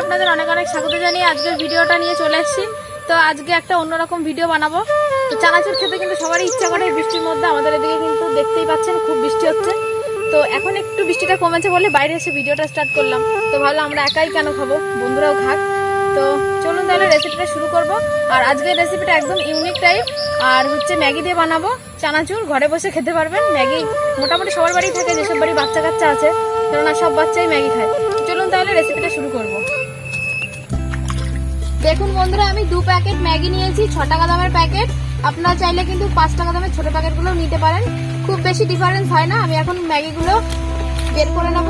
আপনাদের অনেক অনেক স্বাগত জানিয়ে আজকের ভিডিওটা নিয়ে চলে এসেছি। তো আজকে একটা অন্যরকম ভিডিও বানাবো। তো চানাচুর খেতে কিন্তু সবারই ইচ্ছা করে বৃষ্টির মধ্যে। আমাদের এদিকে কিন্তু দেখতেই পাচ্ছেন খুব বৃষ্টি হচ্ছে। তো এখন একটু বৃষ্টিটা কমেছে বলে বাইরে এসে ভিডিওটা স্টার্ট করলাম। তো ভাবলাম আমরা একাই কেন খাবো, বন্ধুরাও খাক। তো চলুন তাহলে রেসিপিটা শুরু করব। আর আজকের রেসিপিটা একদম ইউনিক টাইপ, আর হচ্ছে ম্যাগি দিয়ে বানাবো চানাচুর। ঘরে বসে খেতে পারবেন। ম্যাগি মোটামুটি সবার বাড়ি থাকে, যেসব বাড়ি বাচ্চা কাচ্চা আছে, কেননা সব বাচ্চাই ম্যাগি খায়। চলুন তাহলে রেসিপিটা শুরু করব। দেখুন বন্ধুরা, আমি 2 প্যাকেট ম্যাগি নিয়েছি, 6 টাকা দামের প্যাকেট। আপনারা চাইলে কিন্তু 5 টাকা দামের ছোট প্যাকেটগুলো নিতে পারেন, খুব বেশি ডিফারেন্স হয় না। আমি এখন ম্যাগিগুলো বের করে নেব।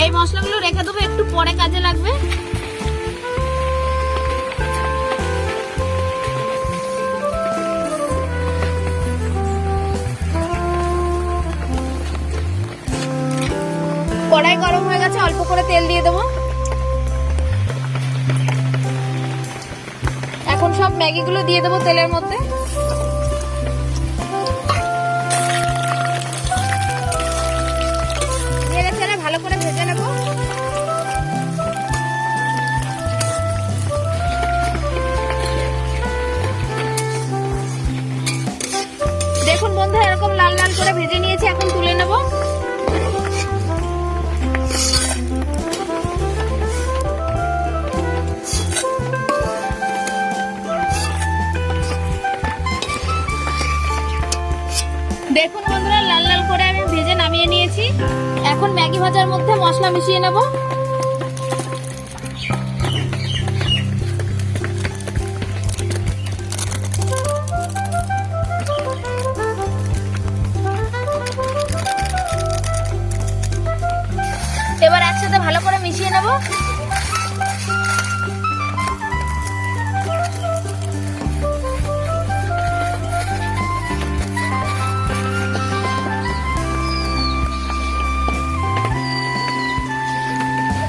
এই মশলাগুলো রেখে দেবো, একটু পরে কাজে লাগবে। কড়াই গরম হয়ে গেছে, অল্প করে তেল দিয়ে দেবো। এখন সব ম্যাগিগুলো দিয়ে দেবো তেলের মধ্যে। নেড়ে চেড়ে ভালো করে ভেজে নেব। দেখুন বন্ধু, এরকম লাল লাল করে ভেজে নিয়েছি, এখন তুলে নেব। দেখুন বন্ধুরা, লাল লাল করে আমি ভেজে নামিয়ে নিয়েছি। এখন ম্যাগি ভাজার মধ্যে মশলা মিশিয়ে নেব। এবার একসাথে ভালো করে মিশিয়ে নেব।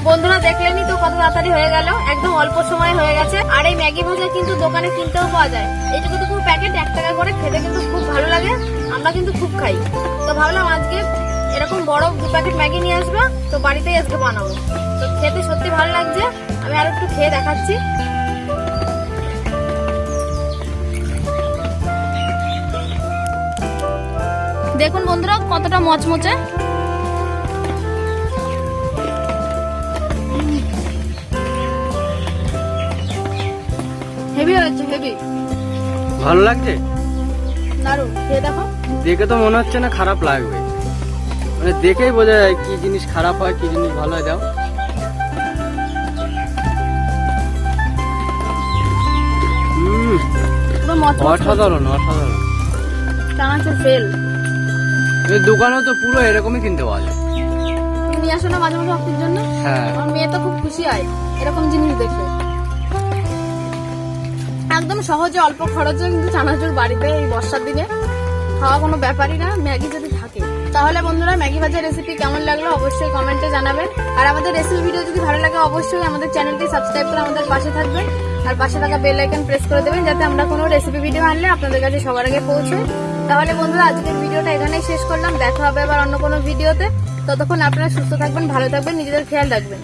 বন্ধুরা দেখলেনই তো কত তাড়াতাড়ি হয়ে গেল, একদম অল্প সময় হয়ে গেছে। আর এই ম্যাগি ভাজা কিন্তু দোকানে কিনতেও পাওয়া যায়। এইটুকু প্যাকেট 1 টাকা করে, খেতে কিন্তু খুব ভালো লাগে, আমরা কিন্তু খুব খাই। তো ভাবলাম আজকে এরকম বড় 2 প্যাকেট ম্যাগি নিয়ে আসবে, তো বাড়িতেই আজকে বানাবো। তো খেতে সত্যি ভালো লাগছে। আমি আর একটু খেয়ে দেখাচ্ছি। দেখুন বন্ধুরা কতটা মচমচে। হেভি হয়েছে, হেভি ভালো লাগছে, দারুণ। খেয়ে দেখো। দেখে তো মনে হচ্ছে না খারাপ লাগবে, মানে দেখেই বোঝা যায় কি জিনিস খারাপ হয় কি জিনিস ভালো হয়। দাও, অসাধারণ অসাধারণ। চানাচুর ফেল। এই দোকানেও তো পুরো এরকমই কিনতে পাওয়া যায়। তুমি নিয়ে আসো না মাঝে মাঝে অফিসের জন্য। হ্যাঁ, আমার মেয়ে তো খুব খুশি হয় এরকম জিনিস দেখে। একদম সহজে অল্প খরচে কিন্তু চানাচুর বাড়িতে এই বর্ষার দিনে খাওয়া কোনো ব্যাপারই না, ম্যাগি যদি থাকে। তাহলে বন্ধুরা, ম্যাগি ভাজার রেসিপি কেমন লাগলো অবশ্যই কমেন্টে জানাবেন। আর আমাদের রেসিপি ভিডিও যদি ভালো লাগে অবশ্যই আমাদের চ্যানেলটি সাবস্ক্রাইব করে আমাদের পাশে থাকবেন। আর পাশে থাকা বেল আইকন প্রেস করে দেবেন, যাতে আমরা কোনো রেসিপি ভিডিও আনলে আপনাদের কাছে সবার আগে পৌঁছায়। তাহলে বন্ধুরা, আজকের ভিডিওটা এখানেই শেষ করলাম। দেখা হবে আবার অন্য কোনো ভিডিওতে। ততক্ষণ আপনারা সুস্থ থাকবেন, ভালো থাকবেন, নিজেদের খেয়াল রাখবেন।